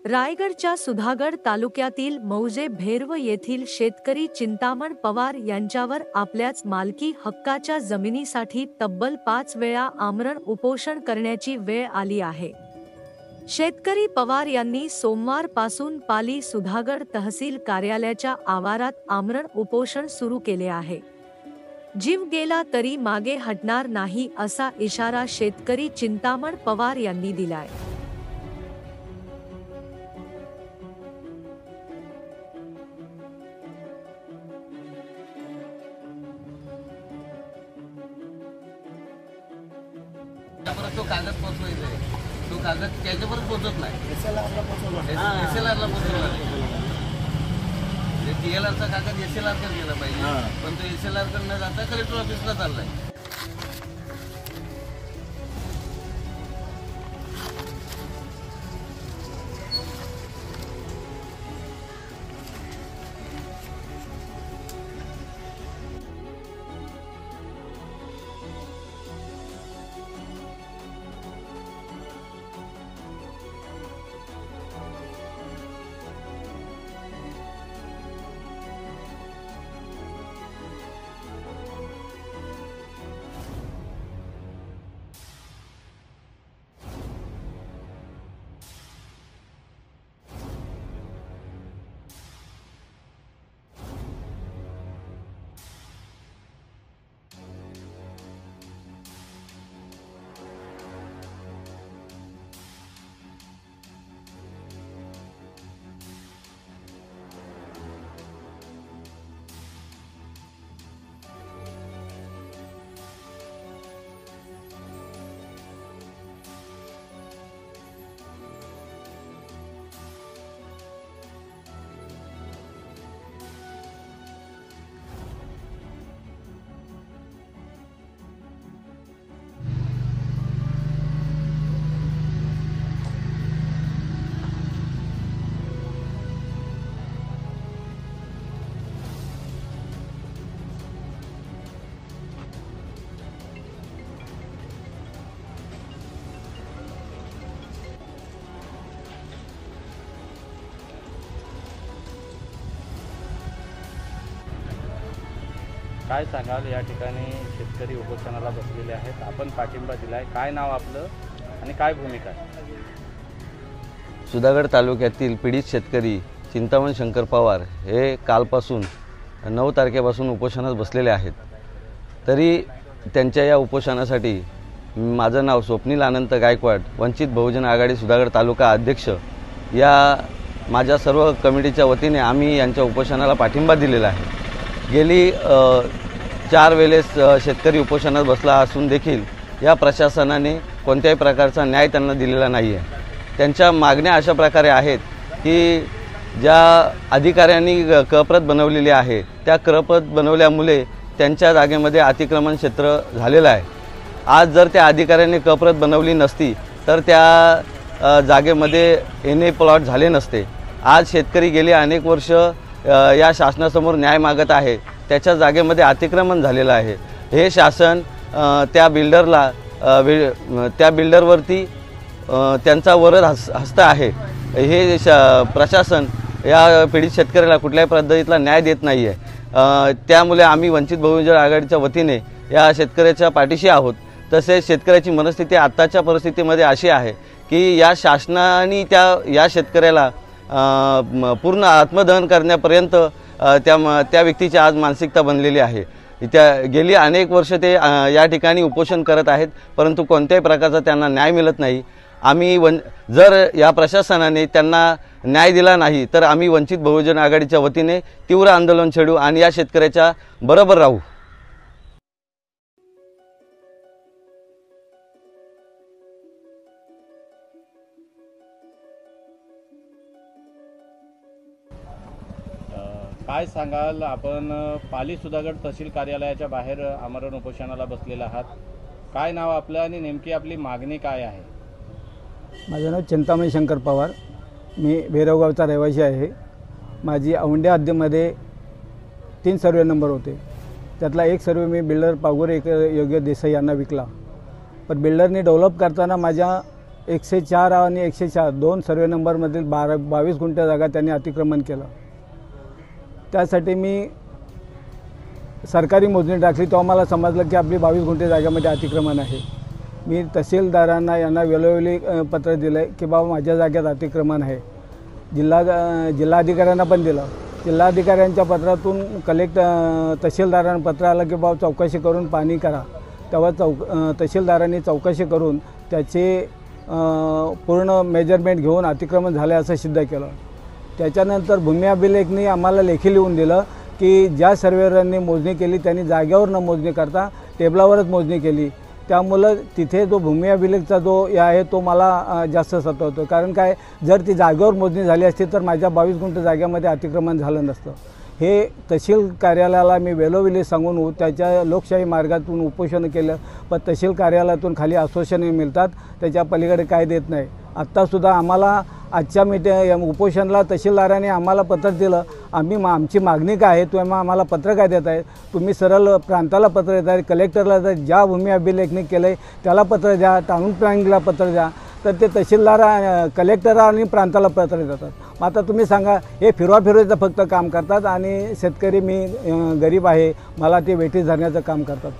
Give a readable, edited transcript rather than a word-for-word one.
रायगडच्या सुधागड तालुक्यातील मौजे भेरव येथील शेतकरी चिंतामण पवार यांच्यावर आपल्याच मालकी हक्काच्या जमिनीसाठी तब्बल 5 वेळा आमरण उपोषण करण्याची वेळ आली आहे। शेतकरी पवार यांनी सोमवारपासून पाली सुधागड तहसील कार्यालयाच्या आवारात आमरण उपोषण सुरू केले आहे। जीव गेला तरी मागे हटणार नाही असा इशारा शेतकरी चिंतामण पवार यांनी दिलाय। तो कागद पोहोचवायचा आहे, तो कागद त्याच्यावर पोहोचत नाही, एसएलआरला पोहोचवला टीएलआरचा कागद एसएलआर कडे गेला पाहिजे, पण तो एसएलआर कडे न जाता कलेक्टर ऑफिसला चाललाय। काय सांगाल, या ठिकाणी शेतकरी उपोषणाला बसलेले आहेत, आपण पाठिंबा दिलाय, काय नाव आपलं आणि काय भूमिका आहे? सुधागड तालुक्यातील पीडित शेतकरी चिंतामण शंकर पवार हे कालपासून 9 तारखेपासून उपोषणास बसलेले आहेत। तरी त्यांच्या या उपोषणासाठी माझं नाव स्वप्नील अनंत गायकवाड, वंचित बहुजन आघाडी सुधागड तालुका अध्यक्ष या माझ्या सर्व कमिटीच्या वतीने आम्ही यांच्या उपोषणाला पाठिंबा दिलेला आहे। गेली 4 वेळेस शेतकरी उपोषणात बसला असून देखील या प्रशासनाने कोणत्याही प्रकारचा न्याय त्यांना दिलेला नाही आहे। त्यांच्या मागण्या अशा प्रकारे आहेत की ज्या अधिकाऱ्यांनी क्रप्रत बनवलेली आहे त्या क्रप्रत बनवल्यामुळे त्यांच्या जागेमध्ये अतिक्रमण क्षेत्र झालेलं आहे। आज जर त्या अधिकाऱ्यांनी क्रप्रत बनवली नसती तर त्या जागेमध्ये एनए प्लॉट झाले नसते। आज शेतकरी गेली अनेक वर्ष या शासनासमोर न्याय मागत आहे, त्याच्या जागेमध्ये अतिक्रमण झालेलं आहे। हे शासन त्या बिल्डरवरती त्यांचा वरद हस्त आहे। हे प्रशासन या पीडित शेतकऱ्याला कुठल्याही पद्धतीला न्याय देत नाही आहे। त्यामुळे आम्ही वंचित बहुजन आघाडीच्या वतीने या शेतकऱ्याच्या पाठीशी आहोत। तसेच शेतकऱ्याची मनस्थिती आत्ताच्या परिस्थितीमध्ये अशी आहे की या शासनाने या शेतकऱ्याला पूर्ण आत्मदहन करण्यापर्यंत त्या व्यक्तीची आज मानसिकता बनलेली आहे। गेली अनेक वर्ष ते या ठिकाणी उपोषण करत आहेत, परंतु कोणत्याही प्रकारचा त्यांना न्याय मिळत नाही। आम्ही जर या प्रशासनाने त्यांना न्याय दिला नाही तर आम्ही वंचित बहुजन आघाडीच्या वतीने तीव्र आंदोलन छेडू आणि या शेतकऱ्याच्या बरोबर राहू। काय सांगाल, आपण पाली सुधागड तहसील कार्यालयाच्या बाहेर आमरण उपोषणाला बसलेला आहात, काय नाव आपलं आणि नेमकी आपली मागणी काय आहे? माझं नाव चिंतामण शंकर पवार, मी भेरवगावचा रहिवासी आहे। माझी औंढ्या हद्दीमध्ये 3 सर्वे नंबर होते, त्यातला एक सर्वे मी बिल्डर पागोरे योग्य देसाई यांना विकला। पण बिल्डरने डेव्हलप करताना माझ्या 104 आणि 104 दोन सर्वे नंबरमधील 22 गुंठे जागा त्यांनी अतिक्रमण केलं। त्यासाठी मी सरकारी मोजणी टाकली तेव्हा मला समजलं की आपली 22 गुंठे जागेमध्ये अतिक्रमण आहे। मी तहसीलदारांना यांना वेळोवेळी पत्र दिलं की बाबा माझ्या जागेत अतिक्रमण आहे। जिल्हाधिकाऱ्यांना पण दिलं। जिल्हाधिकाऱ्यांच्या पत्रातून तहसीलदारांना पत्र आलं की बाबा चौकशी करून पाणी करा। तेव्हा तहसीलदारांनी चौकशी करून त्याचे पूर्ण मेजरमेंट घेऊन अतिक्रमण झाले असं सिद्ध केलं। त्याच्यानंतर भूमी अभिलेखनी आम्हाला लेखी लिहून दिलं की ज्या सर्वेयरांनी मोजणी केली त्यांनी जागेवर न मोजणी करता टेबलावरच मोजणी केली। त्यामुळं तिथे जो भूमी अभिलेखचा जो आहे तो मला जास्त सतावतो। कारण काय, जर ती जागेवर मोजणी झाली असती तर माझ्या 22 गुंठे जागेमध्ये अतिक्रमण झालं नसतं। हे तहसील कार्यालयाला मी वेळोवेळी सांगून त्याच्या लोकशाही मार्गातून उपोषण केलं, पण तहसील कार्यालयातून खाली आश्वासने मिळतात, त्याच्या पलीकडे काय देत नाही। आत्तासुद्धा आम्हाला आजच्या उपोषणाला तहसीलदारांनी आम्हाला पत्र दिलं। आमची मागणी काय आहे, तुम्ही आम्हाला पत्र काय देत आहे? तुम्ही सरळ प्रांताला पत्र देत आहे, कलेक्टरला ज्या भूमी अभिलेखनी केलं आहे त्याला पत्र द्या, टाउन प्लॅनिंगला पत्र द्या, तर ते तहसीलदार कलेक्टर आणि प्रांताला पत्र देतात। मग आता तुम्ही सांगा, हे फिरवाफिरवाचं फक्त काम करतात आणि शेतकरी मी गरीब आहे मला ते वेठीस धरण्याचं काम करतात।